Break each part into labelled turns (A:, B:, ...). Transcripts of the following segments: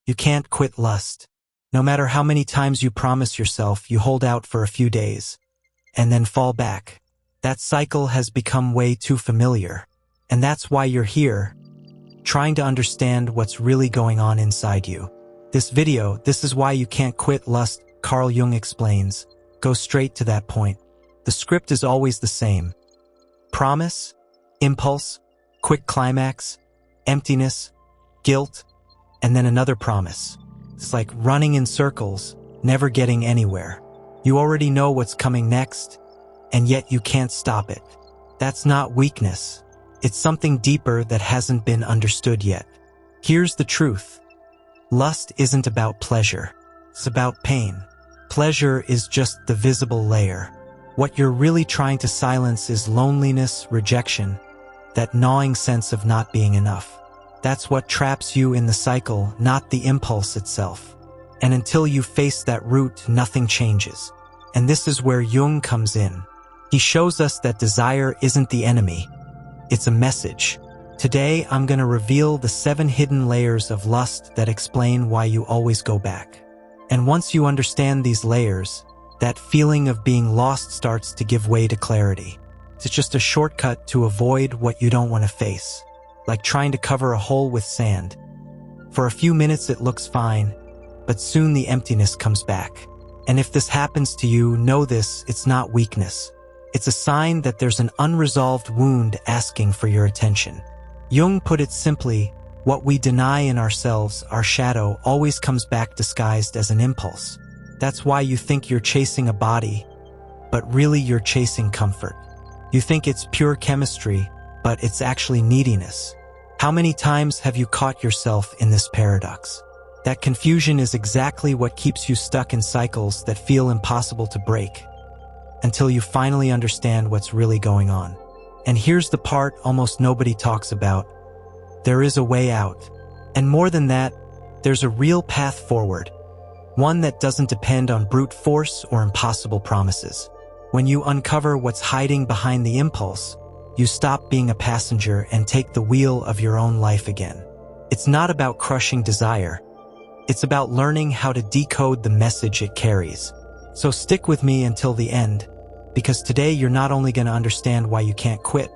A: You can't quit lust. No matter how many times you promise yourself, you hold out for a few days and then fall back. That cycle has become way too familiar. And that's why you're here, trying to understand what's really going on inside you. This video, this is why you can't quit lust, Carl Jung explains. Go straight to that point. The script is always the same. Promise, impulse, quick climax, emptiness, guilt, and then another promise. It's like running in circles, never getting anywhere. You already know what's coming next, and yet you can't stop it. That's not weakness. It's something deeper that hasn't been understood yet. Here's the truth. Lust isn't about pleasure. It's about pain. Pleasure is just the visible layer. What you're really trying to silence is loneliness, rejection, that gnawing sense of not being enough. That's what traps you in the cycle, not the impulse itself. And until you face that root, nothing changes. And this is where Jung comes in. He shows us that desire isn't the enemy. It's a message. Today, I'm going to reveal the 7 hidden layers of lust that explain why you always go back. And once you understand these layers, that feeling of being lost starts to give way to clarity. It's just a shortcut to avoid what you don't want to face, like trying to cover a hole with sand. For a few minutes it looks fine, but soon the emptiness comes back. And if this happens to you, know this, it's not weakness. It's a sign that there's an unresolved wound asking for your attention. Jung put it simply, what we deny in ourselves, our shadow, always comes back disguised as an impulse. That's why you think you're chasing a body, but really you're chasing comfort. You think it's pure chemistry, but it's actually neediness. How many times have you caught yourself in this paradox? That confusion is exactly what keeps you stuck in cycles that feel impossible to break, until you finally understand what's really going on. And here's the part almost nobody talks about. There is a way out. And more than that, there's a real path forward. One that doesn't depend on brute force or impossible promises. When you uncover what's hiding behind the impulse, you stop being a passenger and take the wheel of your own life again. It's not about crushing desire. It's about learning how to decode the message it carries. So stick with me until the end, because today you're not only going to understand why you can't quit,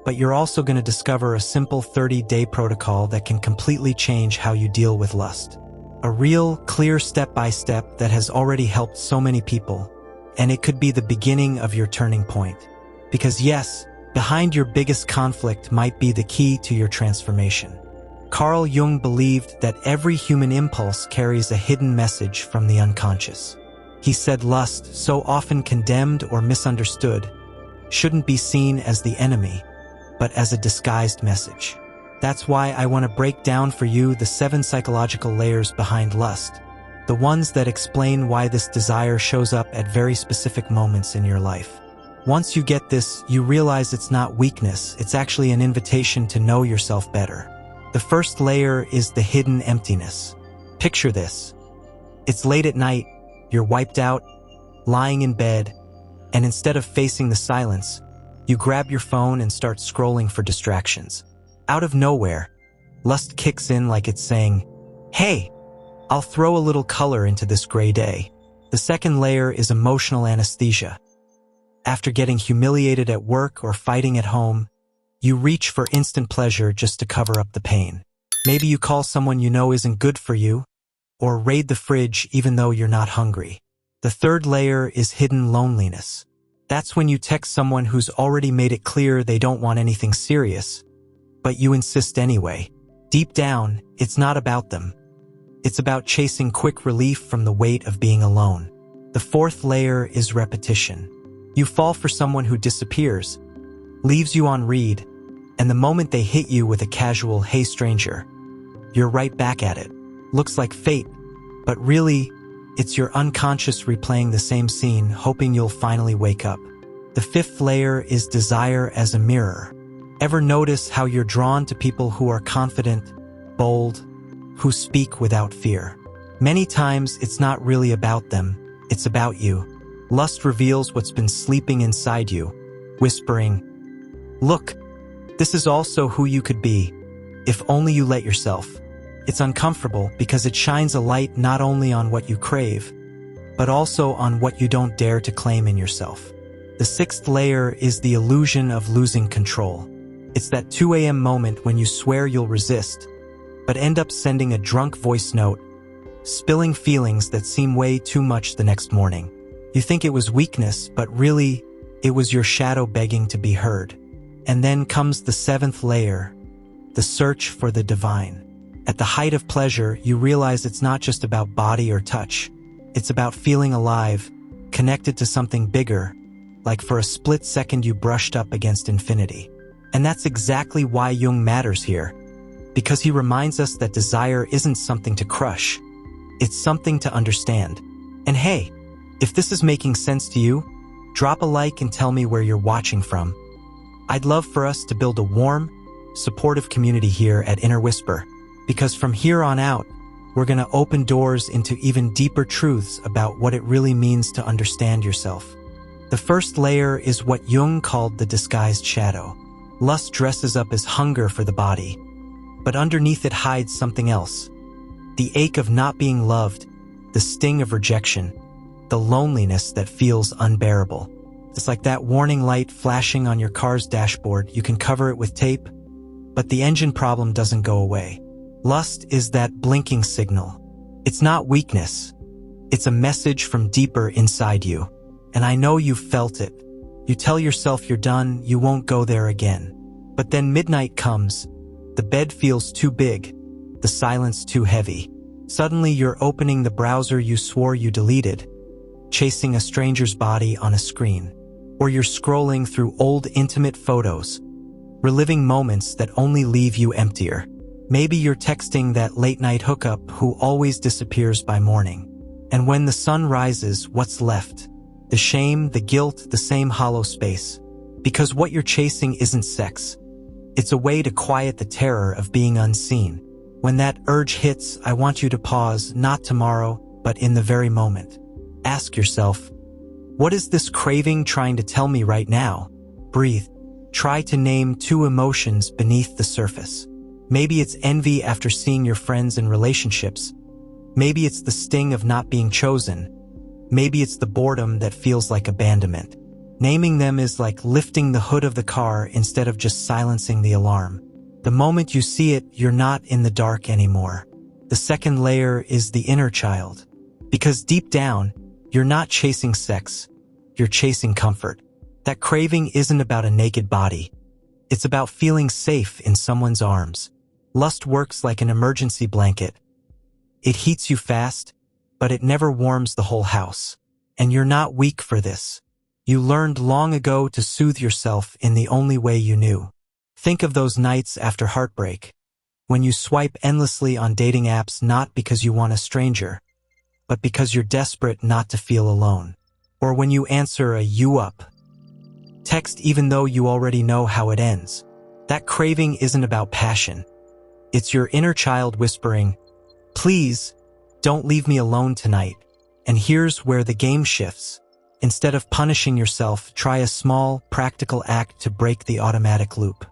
A: but you're also going to discover a simple 30-day protocol that can completely change how you deal with lust. A real, clear step-by-step that has already helped so many people, and it could be the beginning of your turning point. Because yes, behind your biggest conflict might be the key to your transformation. Carl Jung believed that every human impulse carries a hidden message from the unconscious. He said lust, so often condemned or misunderstood, shouldn't be seen as the enemy, but as a disguised message. That's why I want to break down for you the 7 psychological layers behind lust, the ones that explain why this desire shows up at very specific moments in your life. Once you get this, you realize it's not weakness, it's actually an invitation to know yourself better. The first layer is the hidden emptiness. Picture this. It's late at night, you're wiped out, lying in bed, and instead of facing the silence, you grab your phone and start scrolling for distractions. Out of nowhere, lust kicks in like it's saying, "Hey, I'll throw a little color into this gray day." The second layer is emotional anesthesia. After getting humiliated at work or fighting at home, you reach for instant pleasure just to cover up the pain. Maybe you call someone you know isn't good for you, or raid the fridge even though you're not hungry. The third layer is hidden loneliness. That's when you text someone who's already made it clear they don't want anything serious, but you insist anyway. Deep down, it's not about them. It's about chasing quick relief from the weight of being alone. The fourth layer is repetition. You fall for someone who disappears, leaves you on read, and the moment they hit you with a casual, "Hey stranger," you're right back at it. Looks like fate, but really, it's your unconscious replaying the same scene, hoping you'll finally wake up. The fifth layer is desire as a mirror. Ever notice how you're drawn to people who are confident, bold, who speak without fear? Many times, it's not really about them, it's about you. Lust reveals what's been sleeping inside you, whispering, "Look, this is also who you could be, if only you let yourself." It's uncomfortable because it shines a light not only on what you crave, but also on what you don't dare to claim in yourself. The sixth layer is the illusion of losing control. It's that 2 a.m. moment when you swear you'll resist, but end up sending a drunk voice note, spilling feelings that seem way too much the next morning. You think it was weakness, but really, it was your shadow begging to be heard. And then comes the seventh layer, the search for the divine. At the height of pleasure, you realize it's not just about body or touch. It's about feeling alive, connected to something bigger, like for a split second you brushed up against infinity. And that's exactly why Jung matters here, because he reminds us that desire isn't something to crush. It's something to understand. And hey, if this is making sense to you, drop a like and tell me where you're watching from. I'd love for us to build a warm, supportive community here at Inner Whisper, because from here on out, we're going to open doors into even deeper truths about what it really means to understand yourself. The first layer is what Jung called the disguised shadow. Lust dresses up as hunger for the body, but underneath it hides something else. The ache of not being loved, the sting of rejection, the loneliness that feels unbearable. It's like that warning light flashing on your car's dashboard. You can cover it with tape, but the engine problem doesn't go away. Lust is that blinking signal. It's not weakness. It's a message from deeper inside you. And I know you've felt it. You tell yourself you're done, you won't go there again. But then midnight comes. The bed feels too big, the silence too heavy. Suddenly you're opening the browser you swore you deleted, chasing a stranger's body on a screen. Or you're scrolling through old intimate photos, reliving moments that only leave you emptier. Maybe you're texting that late-night hookup who always disappears by morning. And when the sun rises, what's left? The shame, the guilt, the same hollow space. Because what you're chasing isn't sex. It's a way to quiet the terror of being unseen. When that urge hits, I want you to pause, not tomorrow, but in the very moment. Ask yourself, what is this craving trying to tell me right now? Breathe. Try to name 2 emotions beneath the surface. Maybe it's envy after seeing your friends in relationships. Maybe it's the sting of not being chosen. Maybe it's the boredom that feels like abandonment. Naming them is like lifting the hood of the car instead of just silencing the alarm. The moment you see it, you're not in the dark anymore. The second layer is the inner child. Because deep down, you're not chasing sex. You're chasing comfort. That craving isn't about a naked body. It's about feeling safe in someone's arms. Lust works like an emergency blanket. It heats you fast, but it never warms the whole house. And you're not weak for this. You learned long ago to soothe yourself in the only way you knew. Think of those nights after heartbreak, when you swipe endlessly on dating apps not because you want a stranger, but because you're desperate not to feel alone. Or when you answer a "you up" text even though you already know how it ends. That craving isn't about passion. It's your inner child whispering, "Please, don't leave me alone tonight." And here's where the game shifts. Instead of punishing yourself, try a small, practical act to break the automatic loop.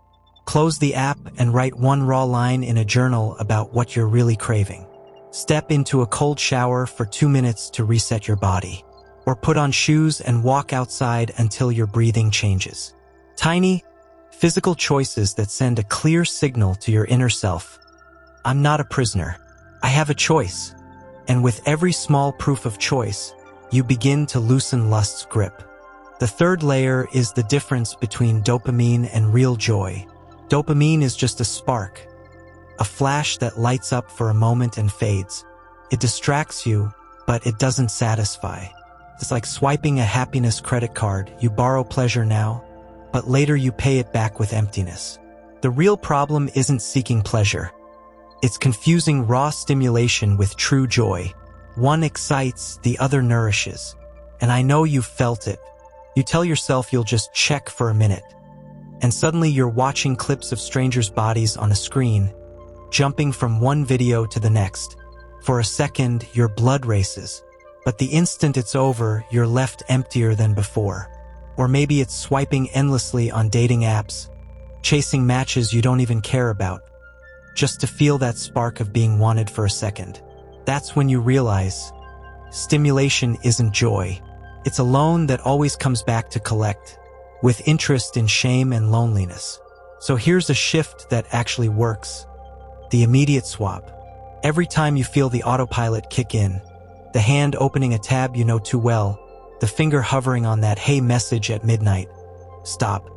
A: Close the app and write 1 raw line in a journal about what you're really craving. Step into a cold shower for 2 minutes to reset your body. Or put on shoes and walk outside until your breathing changes. Tiny, physical choices that send a clear signal to your inner self. I'm not a prisoner. I have a choice. And with every small proof of choice, you begin to loosen lust's grip. The third layer is the difference between dopamine and real joy. Dopamine is just a spark, a flash that lights up for a moment and fades. It distracts you, but it doesn't satisfy. It's like swiping a happiness credit card. You borrow pleasure now, but later you pay it back with emptiness. The real problem isn't seeking pleasure. It's confusing raw stimulation with true joy. One excites, the other nourishes. And I know you've felt it. You tell yourself you'll just check for a minute. And suddenly you're watching clips of strangers' bodies on a screen, jumping from one video to the next. For a second, your blood races. But the instant it's over, you're left emptier than before. Or maybe it's swiping endlessly on dating apps, chasing matches you don't even care about. just to feel that spark of being wanted for a second. That's when you realize stimulation isn't joy. It's a loan that always comes back to collect, with interest in shame and loneliness. So here's a shift that actually works. The immediate swap. Every time you feel the autopilot kick in, the hand opening a tab you know too well, the finger hovering on that "hey" message at midnight, stop.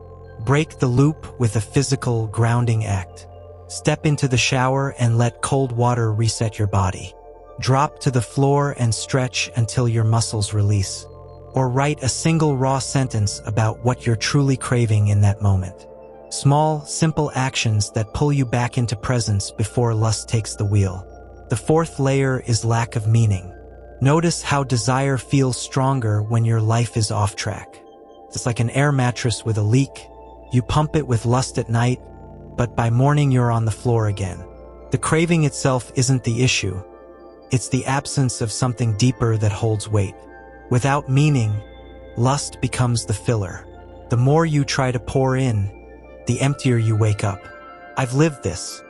A: Break the loop with a physical grounding act. Step into the shower and let cold water reset your body. Drop to the floor and stretch until your muscles release. Or write a single raw sentence about what you're truly craving in that moment. Small, simple actions that pull you back into presence before lust takes the wheel. The fourth layer is lack of meaning. Notice how desire feels stronger when your life is off track. It's like an air mattress with a leak. You pump it with lust at night, but by morning you're on the floor again. The craving itself isn't the issue. It's the absence of something deeper that holds weight. Without meaning, lust becomes the filler. The more you try to pour in, the emptier you wake up. I've lived this.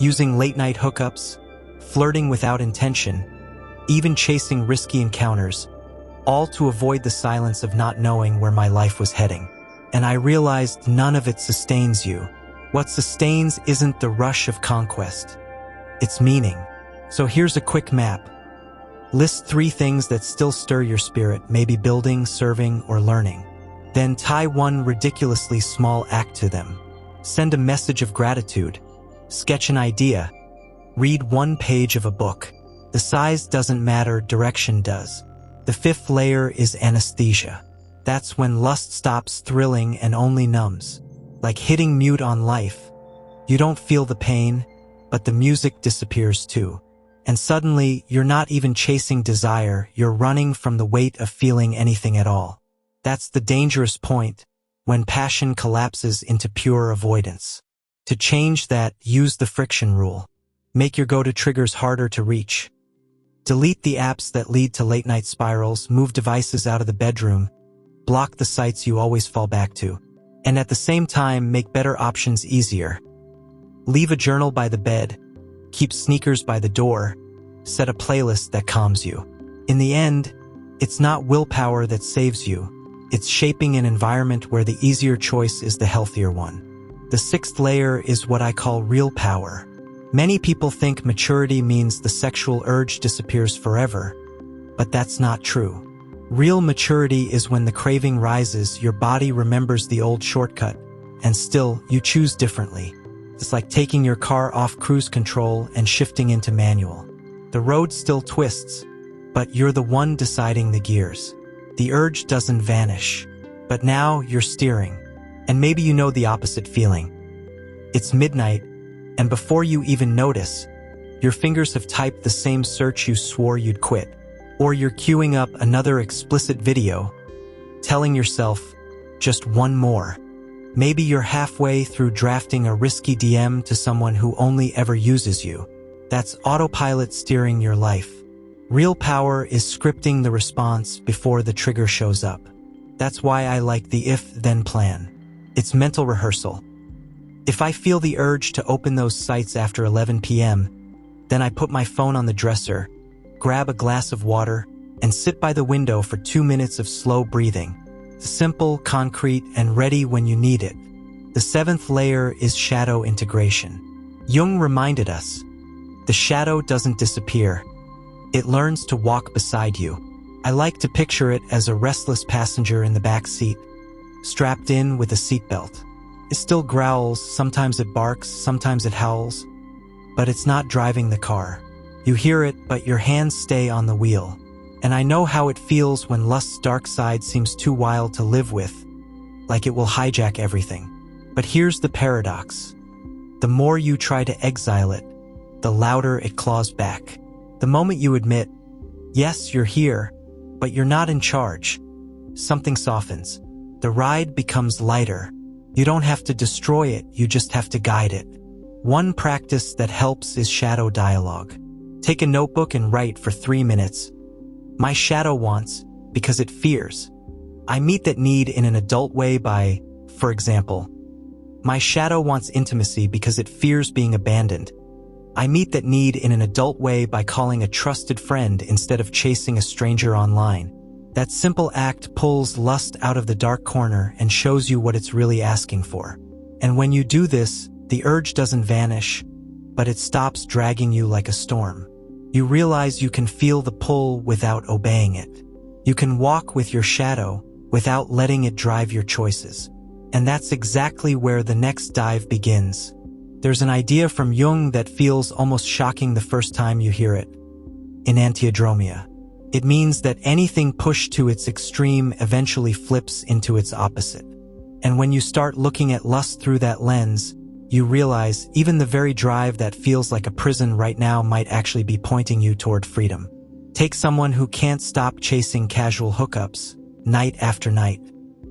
A: Using late-night hookups, flirting without intention, even chasing risky encounters, all to avoid the silence of not knowing where my life was heading. And I realized none of it sustains you. What sustains isn't the rush of conquest. It's meaning. So here's a quick map. List 3 things that still stir your spirit, maybe building, serving, or learning. Then tie one ridiculously small act to them. Send a message of gratitude. Sketch an idea. Read 1 page of a book. The size doesn't matter, direction does. The 5th layer is anesthesia. That's when lust stops thrilling and only numbs. Like hitting mute on life. You don't feel the pain, but the music disappears too. And suddenly, you're not even chasing desire, you're running from the weight of feeling anything at all. That's the dangerous point, when passion collapses into pure avoidance. To change that, use the friction rule. Make your go-to triggers harder to reach. Delete the apps that lead to late-night spirals, move devices out of the bedroom, block the sites you always fall back to, and at the same time make better options easier. Leave a journal by the bed, keep sneakers by the door, set a playlist that calms you. In the end, it's not willpower that saves you, it's shaping an environment where the easier choice is the healthier one. The 6th layer is what I call real power. Many people think maturity means the sexual urge disappears forever, but that's not true. Real maturity is when the craving rises, your body remembers the old shortcut, and still, you choose differently. It's like taking your car off cruise control and shifting into manual. The road still twists, but you're the one deciding the gears. The urge doesn't vanish, but now you're steering. And maybe you know the opposite feeling. It's midnight, and before you even notice, your fingers have typed the same search you swore you'd quit. Or you're queuing up another explicit video, telling yourself, just one more. Maybe you're halfway through drafting a risky DM to someone who only ever uses you. That's autopilot steering your life. Real power is scripting the response before the trigger shows up. That's why I like the if-then plan. It's mental rehearsal. If I feel the urge to open those sites after 11 p.m., then I put my phone on the dresser, grab a glass of water, and sit by the window for 2 minutes of slow breathing. Simple, concrete, and ready when you need it. The 7th layer is shadow integration. Jung reminded us, the shadow doesn't disappear. It learns to walk beside you. I like to picture it as a restless passenger in the back seat, strapped in with a seatbelt. It still growls, sometimes it barks, sometimes it howls, but it's not driving the car. You hear it, but your hands stay on the wheel. And I know how it feels when lust's dark side seems too wild to live with, like it will hijack everything. But here's the paradox. The more you try to exile it, the louder it claws back. The moment you admit, yes, you're here, but you're not in charge, something softens. The ride becomes lighter. You don't have to destroy it, you just have to guide it. One practice that helps is shadow dialogue. Take a notebook and write for 3 minutes. My shadow wants, because it fears. I meet that need in an adult way by, for example, my shadow wants intimacy because it fears being abandoned. I meet that need in an adult way by calling a trusted friend instead of chasing a stranger online. That simple act pulls lust out of the dark corner and shows you what it's really asking for. And when you do this, the urge doesn't vanish, but it stops dragging you like a storm. You realize you can feel the pull without obeying it. You can walk with your shadow without letting it drive your choices. And that's exactly where the next dive begins. There's an idea from Jung that feels almost shocking the first time you hear it. Enantiodromia. It means that anything pushed to its extreme eventually flips into its opposite. And when you start looking at lust through that lens, you realize even the very drive that feels like a prison right now might actually be pointing you toward freedom. Take someone who can't stop chasing casual hookups, night after night.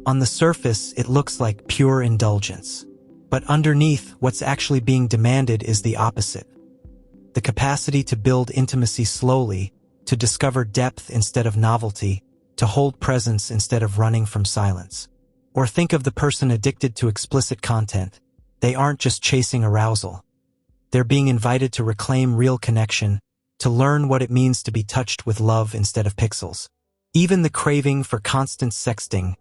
A: On the surface, it looks like pure indulgence. But underneath, what's actually being demanded is the opposite. The capacity to build intimacy slowly, to discover depth instead of novelty, to hold presence instead of running from silence. Or think of the person addicted to explicit content. They aren't just chasing arousal. They're being invited to reclaim real connection, to learn what it means to be touched with love instead of pixels. Even the craving for constant sexting,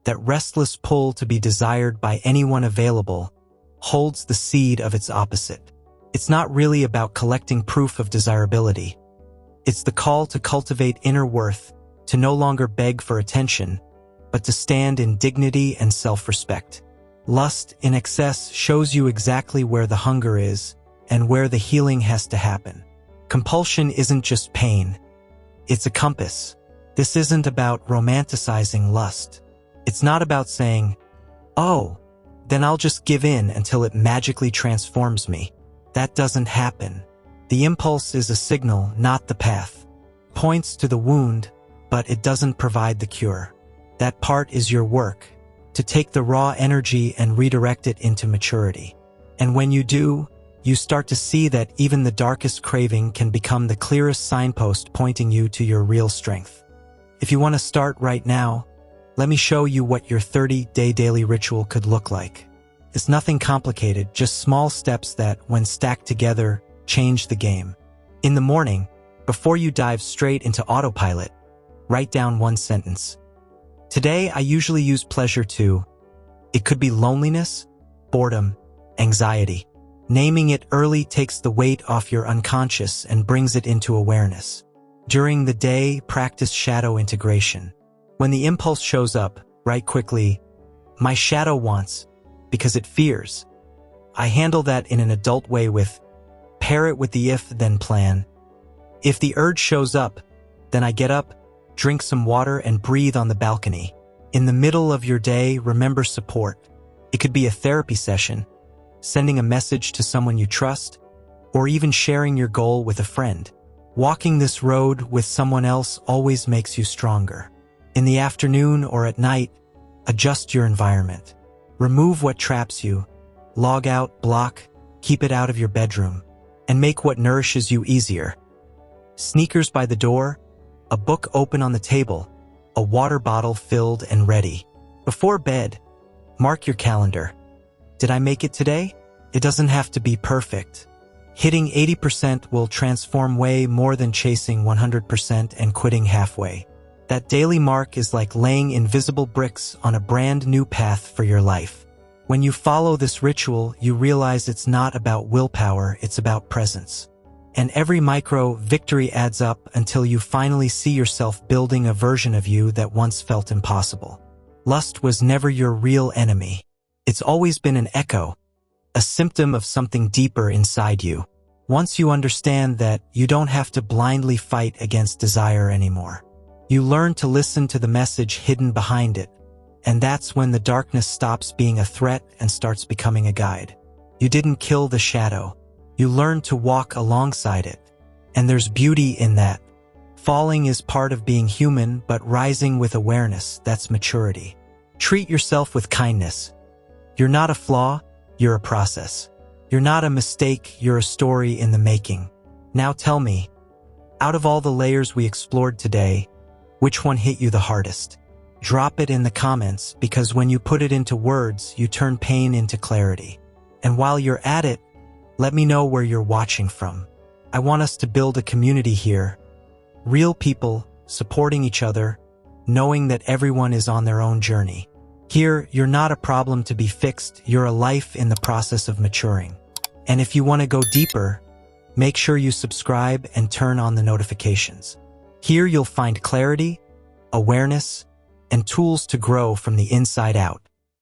A: that restless pull to be desired by anyone available, holds the seed of its opposite. It's not really about collecting proof of desirability. It's the call to cultivate inner worth, to no longer beg for attention, but to stand in dignity and self-respect. Lust in excess shows you exactly where the hunger is and where the healing has to happen. Compulsion isn't just pain. It's a compass. This isn't about romanticizing lust. It's not about saying, "Oh, then I'll just give in until it magically transforms me." That doesn't happen. The impulse is a signal, not the path. Points to the wound, but it doesn't provide the cure. That part is your work, to take the raw energy and redirect it into maturity. And when you do, you start to see that even the darkest craving can become the clearest signpost pointing you to your real strength. If you want to start right now, let me show you what your 30-day daily ritual could look like. It's nothing complicated, just small steps that, when stacked together, change the game. In the morning, before you dive straight into autopilot, write down one sentence. Today, I usually use pleasure too. It could be loneliness, boredom, anxiety. Naming it early takes the weight off your unconscious and brings it into awareness. During the day, practice shadow integration. When the impulse shows up, write quickly, "My shadow wants," because it fears. I handle that in an adult way with, pair it with the if-then plan. If the urge shows up, then I get up, drink some water, and breathe on the balcony. In the middle of your day, remember support. It could be a therapy session, sending a message to someone you trust, or even sharing your goal with a friend. Walking this road with someone else always makes you stronger. In the afternoon or at night, adjust your environment. Remove what traps you. Log out, block, keep it out of your bedroom, and make what nourishes you easier. Sneakers by the door, a book open on the table, a water bottle filled and ready. Before bed, mark your calendar. Did I make it today? It doesn't have to be perfect. Hitting 80% will transform way more than chasing 100% and quitting halfway. That daily mark is like laying invisible bricks on a brand new path for your life. When you follow this ritual, you realize it's not about willpower, it's about presence. And every micro victory adds up until you finally see yourself building a version of you that once felt impossible. Lust was never your real enemy. It's always been an echo, a symptom of something deeper inside you. Once you understand that, you don't have to blindly fight against desire anymore. You learn to listen to the message hidden behind it, and that's when the darkness stops being a threat and starts becoming a guide. You didn't kill the shadow. You learned to walk alongside it. And there's beauty in that. Falling is part of being human, but rising with awareness, that's maturity. Treat yourself with kindness. You're not a flaw, you're a process. You're not a mistake, you're a story in the making. Now tell me, out of all the layers we explored today, which one hit you the hardest? Drop it in the comments, because when you put it into words, you turn pain into clarity. And while you're at it, Let me know where you're watching from. I want us to build a community here. Real people supporting each other, knowing that everyone is on their own journey. Here, you're not a problem to be fixed, you're a life in the process of maturing. And if you want to go deeper, make sure you subscribe and turn on the notifications. Here you'll find clarity, awareness, and tools to grow from the inside out.